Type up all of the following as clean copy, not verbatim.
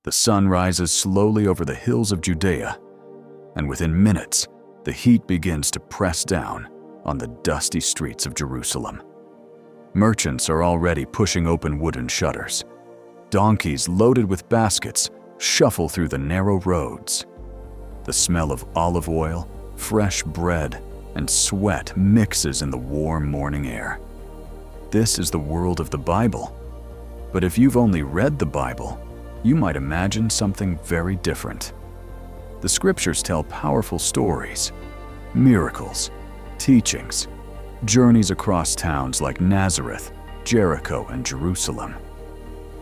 The sun rises slowly over the hills of Judea, and within minutes, the heat begins to press down on the dusty streets of Jerusalem. Merchants are already pushing open wooden shutters. Donkeys loaded with baskets shuffle through the narrow roads. The smell of olive oil, fresh bread, and sweat mixes in the warm morning air. This is the world of the Bible. But if you've only read the Bible, you might imagine something very different. The scriptures tell powerful stories, miracles, teachings, journeys across towns like Nazareth, Jericho, and Jerusalem.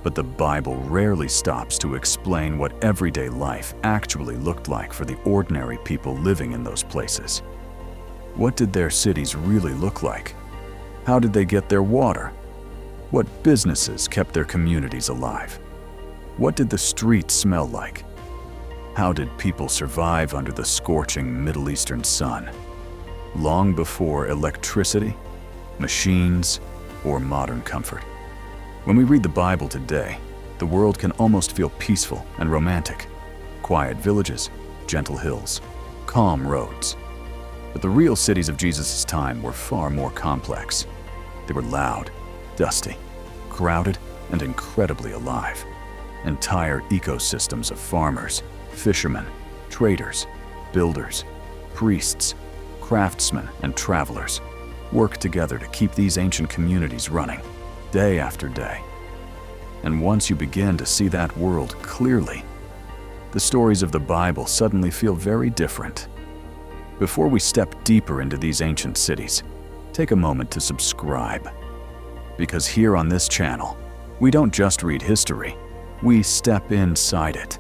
But the Bible rarely stops to explain what everyday life actually looked like for the ordinary people living in those places. What did their cities really look like? How did they get their water? What businesses kept their communities alive? What did the streets smell like? How did people survive under the scorching Middle Eastern sun, long before electricity, machines, or modern comfort? When we read the Bible today, the world can almost feel peaceful and romantic. Quiet villages, gentle hills, calm roads. But the real cities of Jesus' time were far more complex. They were loud, dusty, crowded, and incredibly alive. Entire ecosystems of farmers, fishermen, traders, builders, priests, craftsmen, and travelers worked together to keep these ancient communities running, day after day. And once you begin to see that world clearly, the stories of the Bible suddenly feel very different. Before we step deeper into these ancient cities, take a moment to subscribe. Because here on this channel, we don't just read history, we step inside it.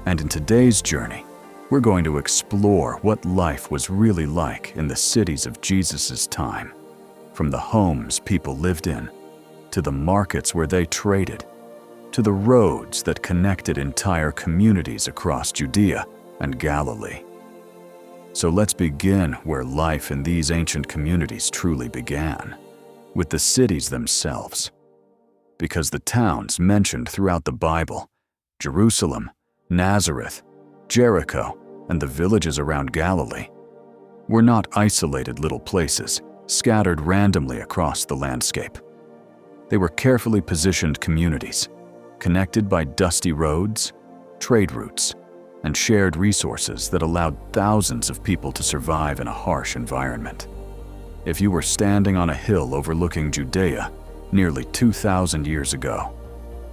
And in today's journey, we're going to explore what life was really like in the cities of Jesus' time. From the homes people lived in, to the markets where they traded, to the roads that connected entire communities across Judea and Galilee. So let's begin where life in these ancient communities truly began, with the cities themselves. Because the towns mentioned throughout the Bible, Jerusalem, Nazareth, Jericho, and the villages around Galilee, were not isolated little places scattered randomly across the landscape. They were carefully positioned communities, connected by dusty roads, trade routes, and shared resources that allowed thousands of people to survive in a harsh environment. If you were standing on a hill overlooking Judea nearly 2,000 years ago,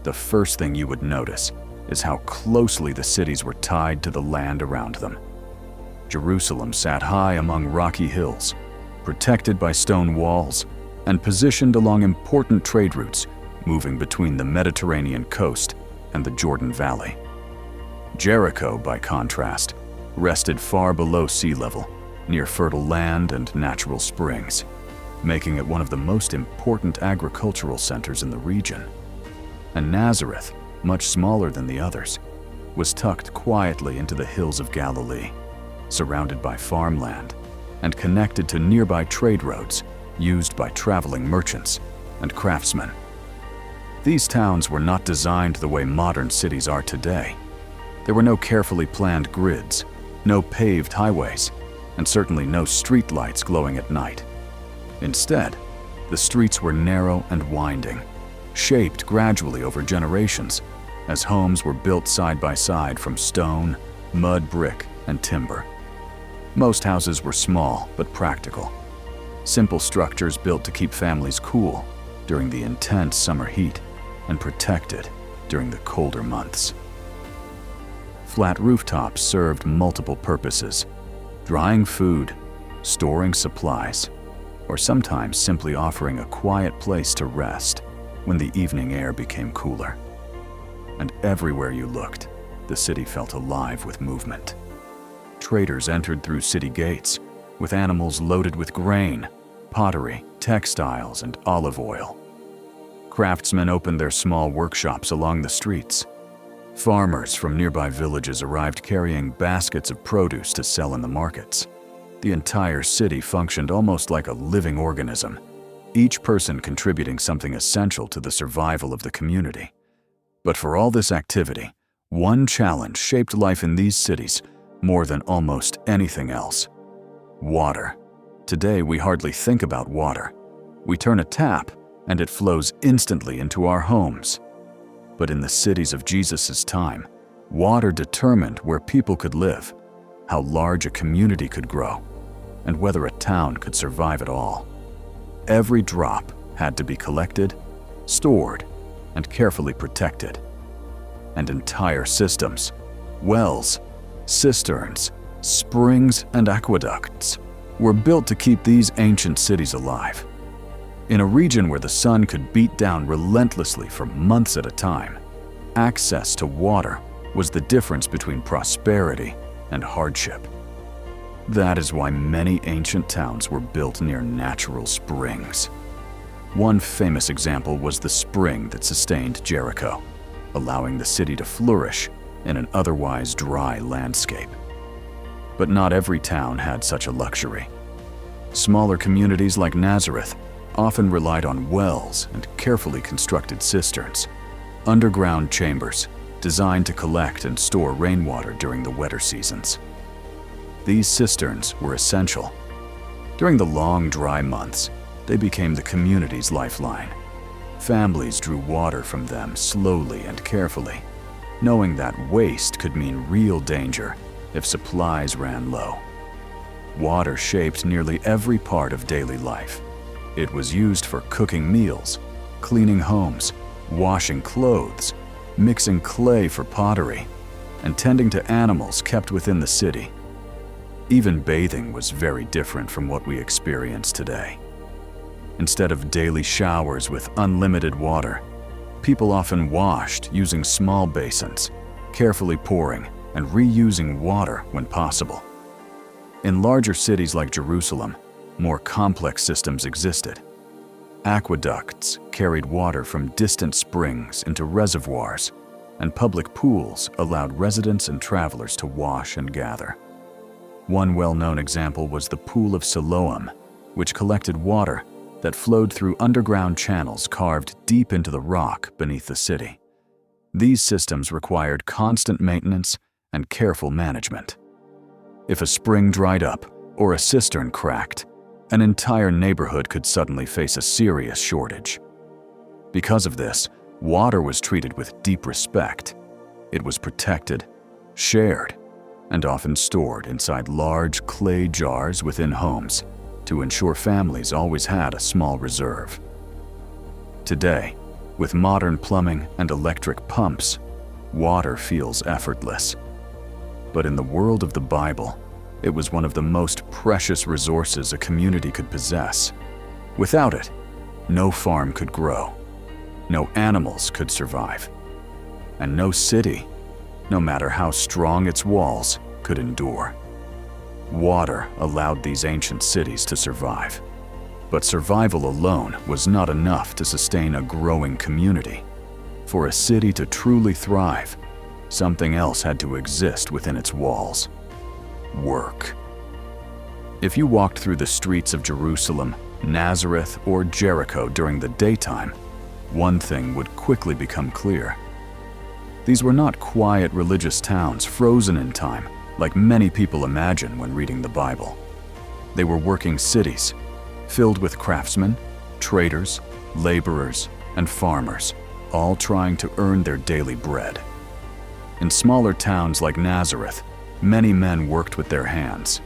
the first thing you would notice is how closely the cities were tied to the land around them. Jerusalem sat high among rocky hills, protected by stone walls, and positioned along important trade routes moving between the Mediterranean coast and the Jordan Valley. Jericho, by contrast, rested far below sea level, near fertile land and natural springs, making it one of the most important agricultural centers in the region. And Nazareth, much smaller than the others, was tucked quietly into the hills of Galilee, surrounded by farmland and connected to nearby trade roads used by traveling merchants and craftsmen. These towns were not designed the way modern cities are today. There were no carefully planned grids, no paved highways, and certainly no street lights glowing at night. Instead, the streets were narrow and winding, shaped gradually over generations as homes were built side by side from stone, mud brick, and timber. Most houses were small but practical. Simple structures built to keep families cool during the intense summer heat and protected during the colder months. Flat rooftops served multiple purposes: drying food, storing supplies, or sometimes simply offering a quiet place to rest when the evening air became cooler. And everywhere you looked, the city felt alive with movement. Traders entered through city gates, with animals loaded with grain, pottery, textiles, and olive oil. Craftsmen opened their small workshops along the streets. Farmers from nearby villages arrived carrying baskets of produce to sell in the markets. The entire city functioned almost like a living organism, each person contributing something essential to the survival of the community. But for all this activity, One challenge shaped life in these cities more than almost anything else: water. Today, we hardly think about water. We turn a tap, and it flows instantly into our homes. But in the cities of Jesus' time, water determined where people could live, how large a community could grow, and whether a town could survive at all. Every drop had to be collected, stored, and carefully protected. And entire systems, wells, cisterns, springs, and aqueducts were built to keep these ancient cities alive. In a region where the sun could beat down relentlessly for months at a time, access to water was the difference between prosperity and hardship. That is why many ancient towns were built near natural springs. One famous example was the spring that sustained Jericho, allowing the city to flourish in an otherwise dry landscape. But not every town had such a luxury. Smaller communities like Nazareth often relied on wells and carefully constructed cisterns, underground chambers designed to collect and store rainwater during the wetter seasons. These cisterns were essential. During the long, dry months, they became the community's lifeline. Families drew water from them slowly and carefully, knowing that waste could mean real danger if supplies ran low. Water shaped nearly every part of daily life. It was used for cooking meals, cleaning homes, washing clothes, mixing clay for pottery, and tending to animals kept within the city. Even bathing was very different from what we experience today. Instead of daily showers with unlimited water, people often washed using small basins, carefully pouring and reusing water when possible. In larger cities like Jerusalem, more complex systems existed. Aqueducts carried water from distant springs into reservoirs, and public pools allowed residents and travelers to wash and gather. One well-known example was the Pool of Siloam, which collected water that flowed through underground channels carved deep into the rock beneath the city. These systems required constant maintenance and careful management. If a spring dried up or a cistern cracked, an entire neighborhood could suddenly face a serious shortage. Because of this, water was treated with deep respect. It was protected, shared, and often stored inside large clay jars within homes to ensure families always had a small reserve. Today, with modern plumbing and electric pumps, water feels effortless. But in the world of the Bible, it was one of the most precious resources a community could possess. Without it, no farm could grow, no animals could survive, and no city, no matter how strong its walls, could endure. Water allowed these ancient cities to survive. But survival alone was not enough to sustain a growing community. For a city to truly thrive, something else had to exist within its walls: work. If you walked through the streets of Jerusalem, Nazareth, or Jericho during the daytime, one thing would quickly become clear. These were not quiet religious towns frozen in time, like many people imagine when reading the Bible. They were working cities, filled with craftsmen, traders, laborers, and farmers, all trying to earn their daily bread. In smaller towns like Nazareth, many men worked with their hands.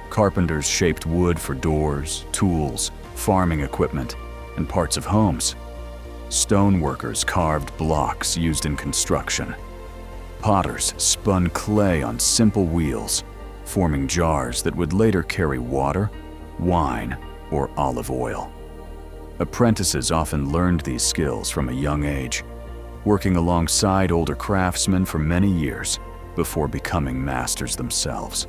Carpenters shaped wood for doors, tools, farming equipment, and parts of homes. Stoneworkers carved blocks used in construction. Potters spun clay on simple wheels, forming jars that would later carry water, wine, or olive oil. Apprentices often learned these skills from a young age, working alongside older craftsmen for many years before becoming masters themselves.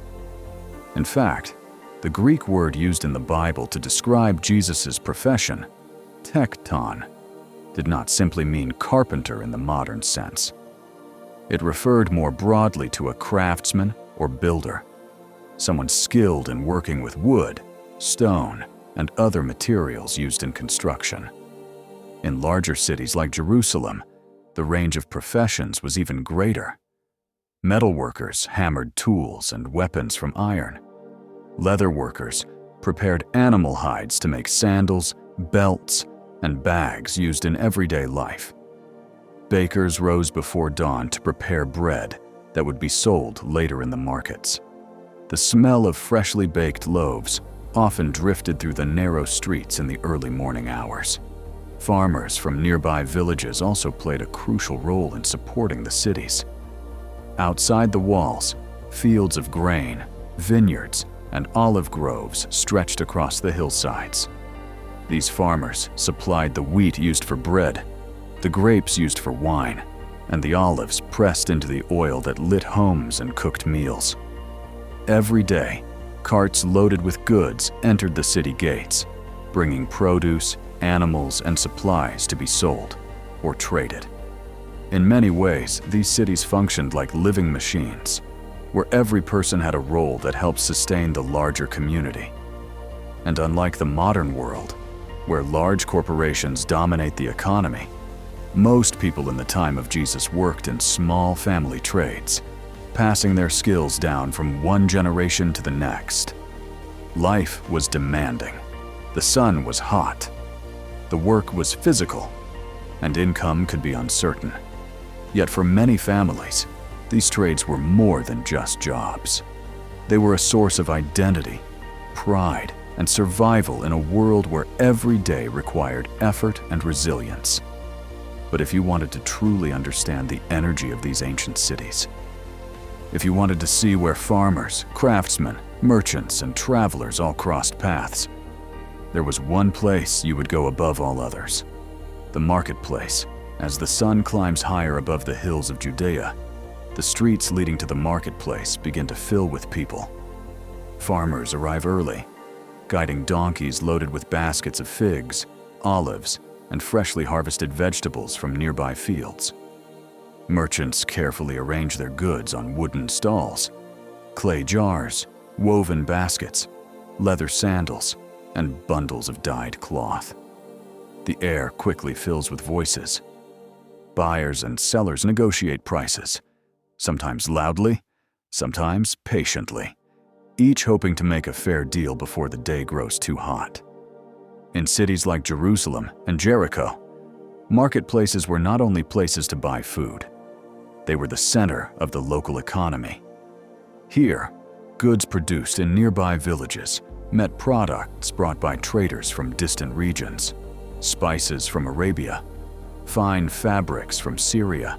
In fact, the Greek word used in the Bible to describe Jesus' profession, tekton, did not simply mean carpenter in the modern sense. It referred more broadly to a craftsman or builder, someone skilled in working with wood, stone, and other materials used in construction. In larger cities like Jerusalem, the range of professions was even greater. Metal workers hammered tools and weapons from iron. Leather workers prepared animal hides to make sandals, belts, and bags used in everyday life. Bakers rose before dawn to prepare bread that would be sold later in the markets. The smell of freshly baked loaves often drifted through the narrow streets in the early morning hours. Farmers from nearby villages also played a crucial role in supporting the cities. Outside the walls, fields of grain, vineyards, and olive groves stretched across the hillsides. These farmers supplied the wheat used for bread, the grapes used for wine, and the olives pressed into the oil that lit homes and cooked meals. Every day, carts loaded with goods entered the city gates, bringing produce, animals, and supplies to be sold or traded. In many ways, these cities functioned like living machines, where every person had a role that helped sustain the larger community. And unlike the modern world, where large corporations dominate the economy, most people in the time of Jesus worked in small family trades, passing their skills down from one generation to the next. Life was demanding. The sun was hot. The work was physical, and income could be uncertain. Yet for many families, these trades were more than just jobs. They were a source of identity, pride, and survival in a world where every day required effort and resilience. But if you wanted to truly understand the energy of these ancient cities, if you wanted to see where farmers, craftsmen, merchants, and travelers all crossed paths, there was one place you would go above all others: the marketplace. As the sun climbs higher above the hills of Judea, the streets leading to the marketplace begin to fill with people. Farmers arrive early, guiding donkeys loaded with baskets of figs, olives, and freshly harvested vegetables from nearby fields. Merchants carefully arrange their goods on wooden stalls, clay jars, woven baskets, leather sandals, and bundles of dyed cloth. The air quickly fills with voices. Buyers and sellers negotiate prices, sometimes loudly, sometimes patiently, each hoping to make a fair deal before the day grows too hot. In cities like Jerusalem and Jericho, marketplaces were not only places to buy food, they were the center of the local economy. Here, goods produced in nearby villages met products brought by traders from distant regions, spices from Arabia, fine fabrics from Syria,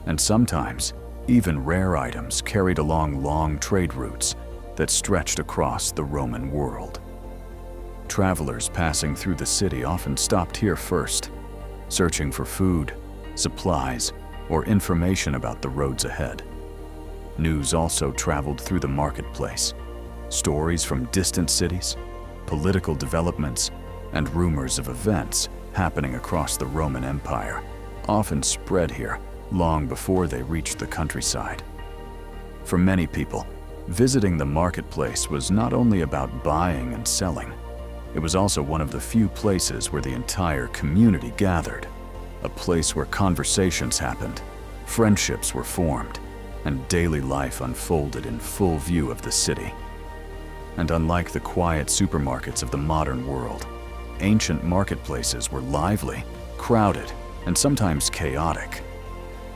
and sometimes even rare items carried along long trade routes that stretched across the Roman world. Travelers passing through the city often stopped here first, searching for food, supplies, or information about the roads ahead. News also traveled through the marketplace. Stories from distant cities, political developments, and rumors of events happening across the Roman Empire often spread here long before they reached the countryside. For many people, visiting the marketplace was not only about buying and selling, it was also one of the few places where the entire community gathered, a place where conversations happened, friendships were formed, and daily life unfolded in full view of the city. And unlike the quiet supermarkets of the modern world, ancient marketplaces were lively, crowded, and sometimes chaotic.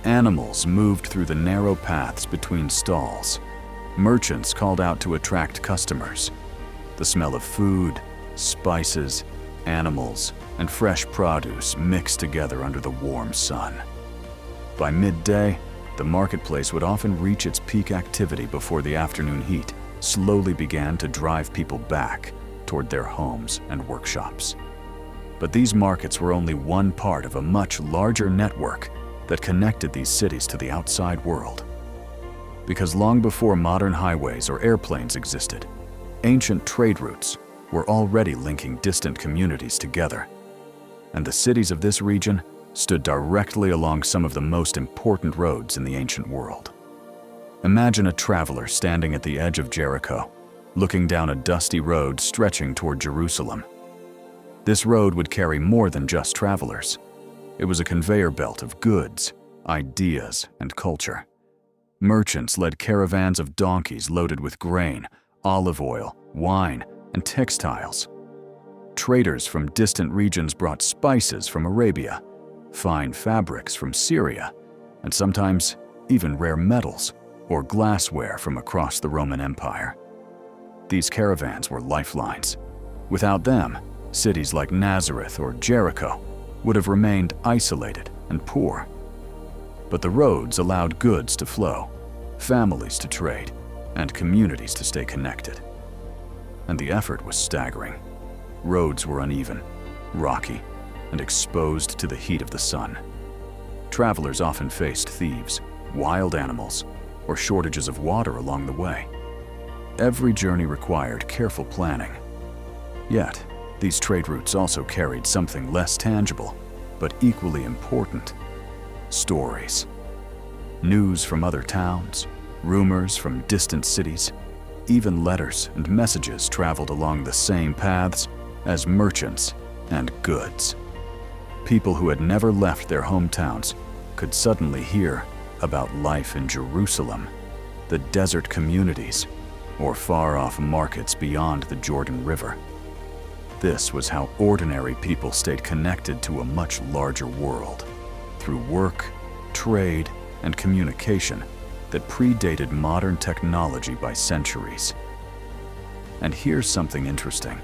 Animals moved through the narrow paths between stalls. Merchants called out to attract customers. The smell of food, spices, animals, and fresh produce mixed together under the warm sun. By midday, the marketplace would often reach its peak activity before the afternoon heat slowly began to drive people back toward their homes and workshops. But these markets were only one part of a much larger network that connected these cities to the outside world. Because long before modern highways or airplanes existed, ancient trade routes were already linking distant communities together, and the cities of this region stood directly along some of the most important roads in the ancient world. Imagine a traveler standing at the edge of Jericho, looking down a dusty road stretching toward Jerusalem. This road would carry more than just travelers. It was a conveyor belt of goods, ideas, and culture. Merchants led caravans of donkeys loaded with grain, olive oil, wine, and textiles. Traders from distant regions brought spices from Arabia, fine fabrics from Syria, and sometimes even rare metals or glassware from across the Roman Empire. These caravans were lifelines. Without them, cities like Nazareth or Jericho would have remained isolated and poor. But the roads allowed goods to flow, families to trade, and communities to stay connected. And the effort was staggering. Roads were uneven, rocky, and exposed to the heat of the sun. Travelers often faced thieves, wild animals, or shortages of water along the way. Every journey required careful planning. Yet, these trade routes also carried something less tangible, but equally important: stories. News from other towns, rumors from distant cities, even letters and messages traveled along the same paths as merchants and goods. People who had never left their hometowns could suddenly hear about life in Jerusalem, the desert communities, or far-off markets beyond the Jordan River. This was how ordinary people stayed connected to a much larger world, through work, trade, and communication that predated modern technology by centuries. And here's something interesting.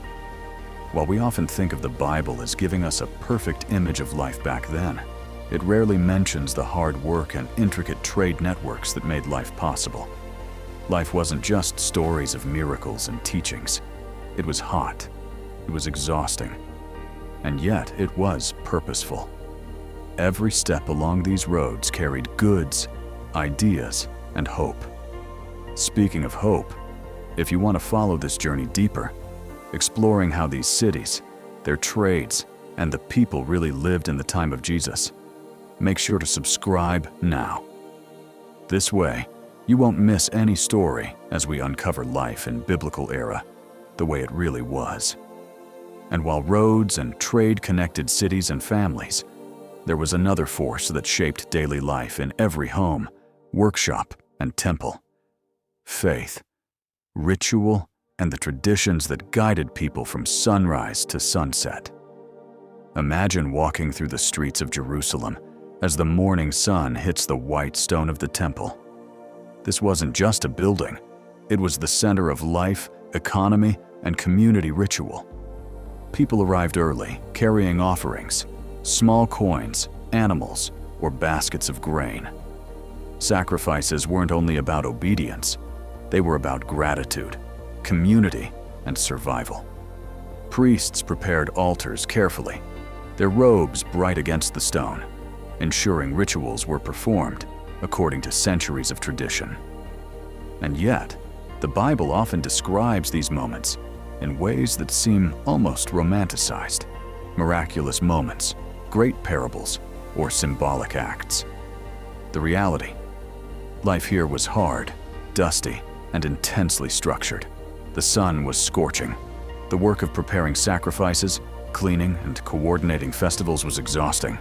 While we often think of the Bible as giving us a perfect image of life back then, it rarely mentions the hard work and intricate trade networks that made life possible. Life wasn't just stories of miracles and teachings. It was hot, it was exhausting, and yet it was purposeful. Every step along these roads carried goods, ideas, and hope. Speaking of hope, if you want to follow this journey deeper, exploring how these cities, their trades, and the people really lived in the time of Jesus, make sure to subscribe now. This way, you won't miss any story as we uncover life in biblical era, the way it really was. And while roads and trade connected cities and families, there was another force that shaped daily life in every home, workshop, and temple: faith, ritual, and the traditions that guided people from sunrise to sunset. Imagine walking through the streets of Jerusalem as the morning sun hits the white stone of the temple. This wasn't just a building, it was the center of life, economy, and community ritual. People arrived early, carrying offerings, small coins, animals, or baskets of grain. Sacrifices weren't only about obedience, they were about gratitude, community, and survival. Priests prepared altars carefully, their robes bright against the stone, ensuring rituals were performed according to centuries of tradition. And yet, the Bible often describes these moments in ways that seem almost romanticized: miraculous moments, great parables, or symbolic acts. The reality: life here was hard, dusty, and intensely structured. The sun was scorching. The work of preparing sacrifices, cleaning, and coordinating festivals was exhausting.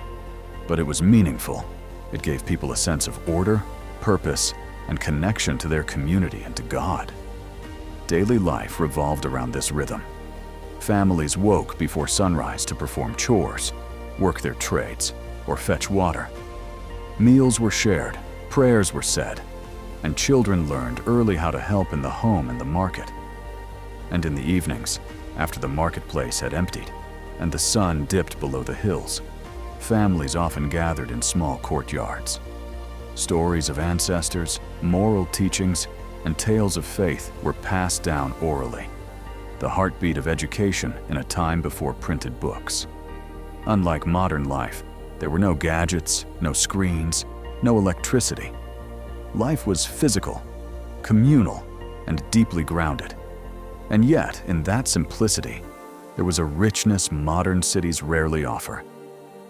But it was meaningful. It gave people a sense of order, purpose, and connection to their community and to God. Daily life revolved around this rhythm. Families woke before sunrise to perform chores, work their trades, or fetch water. Meals were shared, prayers were said, and children learned early how to help in the home and the market. And in the evenings, after the marketplace had emptied and the sun dipped below the hills, families often gathered in small courtyards. Stories of ancestors, moral teachings, and tales of faith were passed down orally, the heartbeat of education in a time before printed books. Unlike modern life, there were no gadgets, no screens, no electricity. Life was physical, communal, and deeply grounded. And yet, in that simplicity, there was a richness modern cities rarely offer: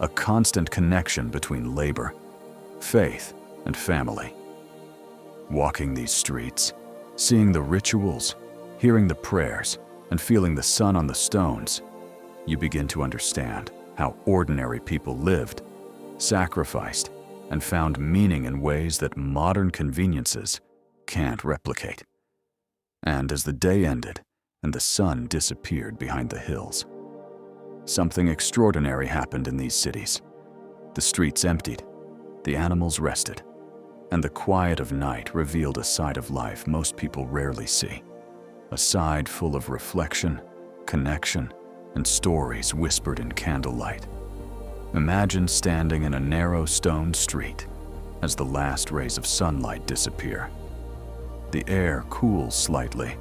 a constant connection between labor, faith, and family. Walking these streets, seeing the rituals, hearing the prayers, and feeling the sun on the stones, you begin to understand how ordinary people lived, sacrificed, and found meaning in ways that modern conveniences can't replicate. And as the day ended and the sun disappeared behind the hills, something extraordinary happened in these cities. The streets emptied, the animals rested, and the quiet of night revealed a side of life most people rarely see. A side full of reflection, connection, and stories whispered in candlelight. Imagine standing in a narrow stone street as the last rays of sunlight disappear. The air cools slightly,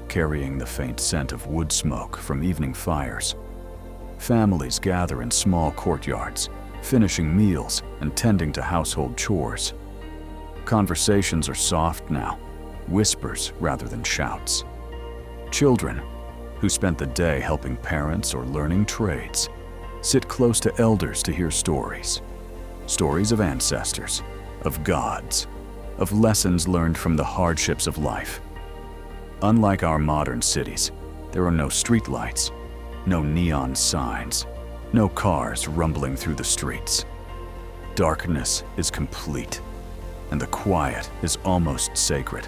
carrying the faint scent of wood smoke from evening fires. Families gather in small courtyards, finishing meals and tending to household chores. Conversations are soft now, whispers rather than shouts. Children, who spent the day helping parents or learning trades, sit close to elders to hear stories. Stories of ancestors, of gods, of lessons learned from the hardships of life. Unlike our modern cities, there are no streetlights, no neon signs, no cars rumbling through the streets. Darkness is complete, and the quiet is almost sacred.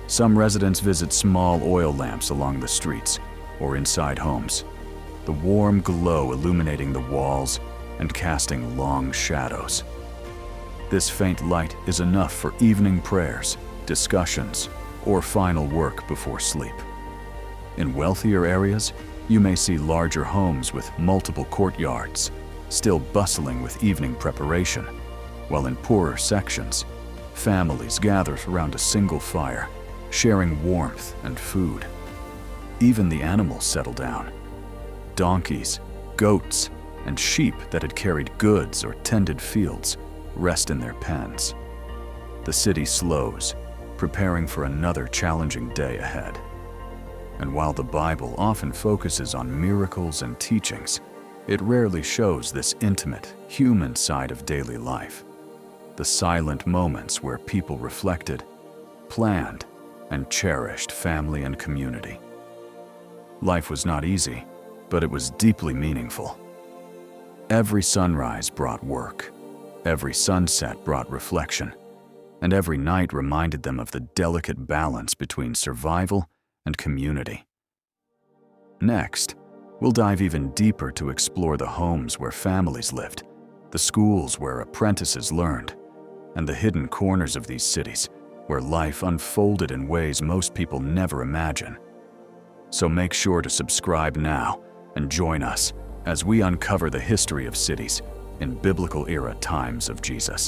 Some residents visit small oil lamps along the streets or inside homes, the warm glow illuminating the walls and casting long shadows. This faint light is enough for evening prayers, discussions, or final work before sleep. In wealthier areas, you may see larger homes with multiple courtyards, still bustling with evening preparation, while in poorer sections, families gather around a single fire, sharing warmth and food. Even the animals settle down. Donkeys, goats, and sheep that had carried goods or tended fields rest in their pens. The city slows, preparing for another challenging day ahead. And while the Bible often focuses on miracles and teachings, it rarely shows this intimate, human side of daily life. The silent moments where people reflected, planned, and cherished family and community. Life was not easy, but it was deeply meaningful. Every sunrise brought work, every sunset brought reflection, and every night reminded them of the delicate balance between survival and community. Next, we'll dive even deeper to explore the homes where families lived, the schools where apprentices learned, and the hidden corners of these cities where life unfolded in ways most people never imagine. So make sure to subscribe now and join us as we uncover the history of cities in biblical era times of Jesus.